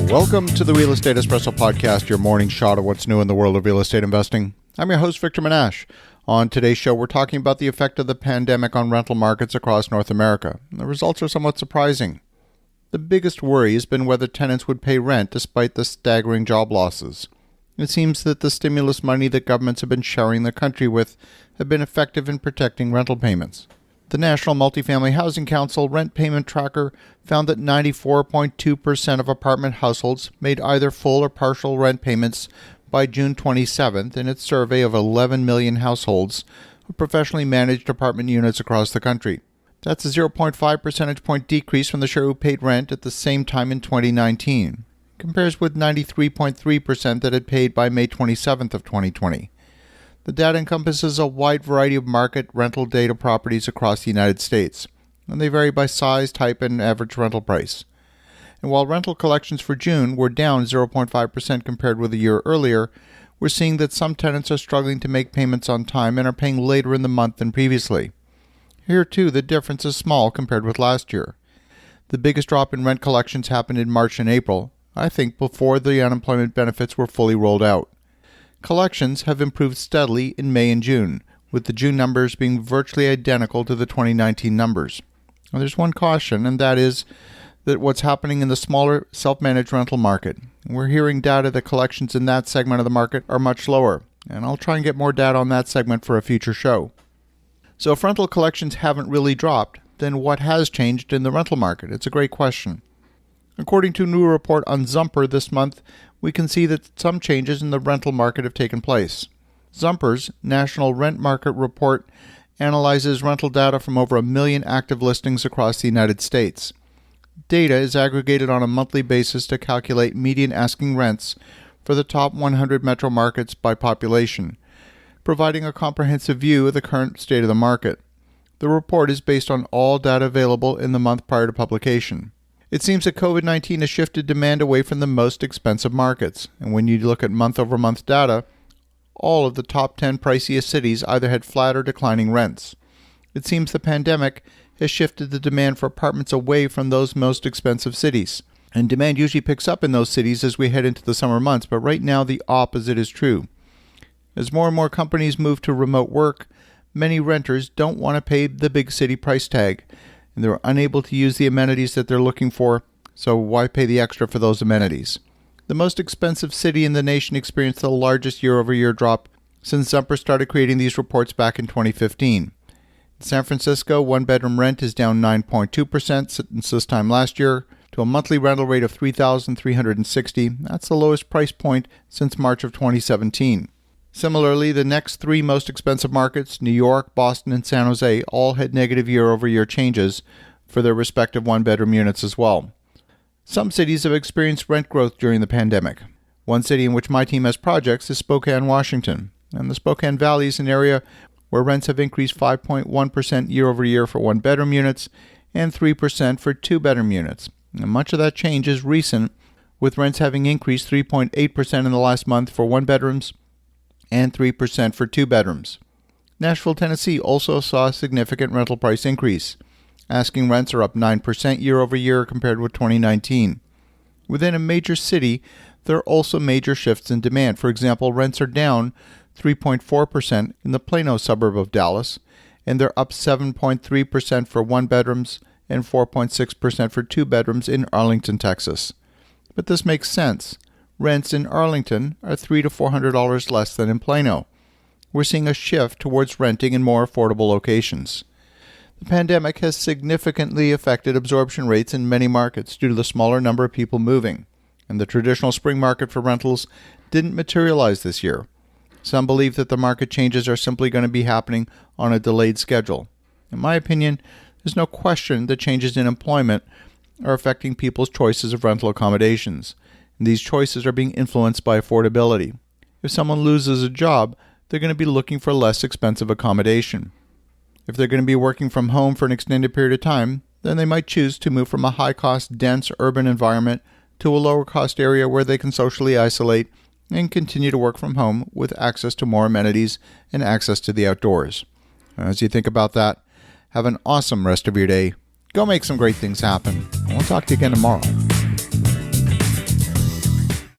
Welcome to the Real Estate Espresso Podcast, your morning shot of what's new in the world of real estate investing. I'm your host, Victor Menashe. On today's show, we're talking about the effect of the pandemic on rental markets across North America. The results are somewhat surprising. The biggest worry has been whether tenants would pay rent despite the staggering job losses. It seems that the stimulus money that governments have been showering the country with have been effective in protecting rental payments. The National Multifamily Housing Council Rent Payment Tracker found that 94.2% of apartment households made either full or partial rent payments by June 27th in its survey of 11 million households of professionally managed apartment units across the country. That's a 0.5 percentage point decrease from the share who paid rent at the same time in 2019. It compares with 93.3% that had paid by May 27th of 2020. The data encompasses a wide variety of market rental data properties across the United States, and they vary by size, type, and average rental price. And while rental collections for June were down 0.5% compared with a year earlier, we're seeing that some tenants are struggling to make payments on time and are paying later in the month than previously. Here, too, the difference is small compared with last year. The biggest drop in rent collections happened in March and April, I think before the unemployment benefits were fully rolled out. Collections have improved steadily in May and June, with the June numbers being virtually identical to the 2019 numbers. Now, there's one caution, and that is that what's happening in the smaller self-managed rental market. We're hearing data that collections in that segment of the market are much lower, and I'll try and get more data on that segment for a future show. So if rental collections haven't really dropped, then what has changed in the rental market? It's a great question. According to a new report on Zumper this month, we can see that some changes in the rental market have taken place. Zumper's National Rent Market Report analyzes rental data from over 1 million active listings across the United States. Data is aggregated on a monthly basis to calculate median asking rents for the top 100 metro markets by population, providing a comprehensive view of the current state of the market. The report is based on all data available in the month prior to publication. It seems that COVID-19 has shifted demand away from the most expensive markets, and when you look at month-over-month data, all of the top 10 priciest cities either had flat or declining rents. It seems the pandemic has shifted the demand for apartments away from those most expensive cities, and demand usually picks up in those cities as we head into the summer months, but right now the opposite is true. As more and more companies move to remote work, many renters don't want to pay the big city price tag, and they're unable to use the amenities that they're looking for, so why pay the extra for those amenities? The most expensive city in the nation experienced the largest year-over-year drop since Zumper started creating these reports back in 2015. In San Francisco, one-bedroom rent is down 9.2% since this time last year to a monthly rental rate of $3,360. That's the lowest price point since March of 2017. Similarly, the next three most expensive markets, New York, Boston, and San Jose, all had negative year-over-year changes for their respective one-bedroom units as well. Some cities have experienced rent growth during the pandemic. One city in which my team has projects is Spokane, Washington, and the Spokane Valley is an area where rents have increased 5.1% year-over-year for one-bedroom units and 3% for two-bedroom units. And much of that change is recent, with rents having increased 3.8% in the last month for one-bedrooms and 3% for two bedrooms. Nashville, Tennessee also saw a significant rental price increase. Asking rents are up 9% year over year compared with 2019. Within a major city, there are also major shifts in demand. For example, rents are down 3.4% in the Plano suburb of Dallas, and they're up 7.3% for one bedrooms and 4.6% for two bedrooms in Arlington, Texas. But this makes sense. Rents in Arlington are $300 to $400 less than in Plano. We're seeing a shift towards renting in more affordable locations. The pandemic has significantly affected absorption rates in many markets due to the smaller number of people moving, and the traditional spring market for rentals didn't materialize this year. Some believe that the market changes are simply going to be happening on a delayed schedule. In my opinion, there's no question that changes in employment are affecting people's choices of rental accommodations. These choices are being influenced by affordability. If someone loses a job, they're going to be looking for less expensive accommodation. If they're going to be working from home for an extended period of time, then they might choose to move from a high-cost, dense urban environment to a lower-cost area where they can socially isolate and continue to work from home with access to more amenities and access to the outdoors. As you think about that, have an awesome rest of your day. Go make some great things happen. And we'll talk to you again tomorrow.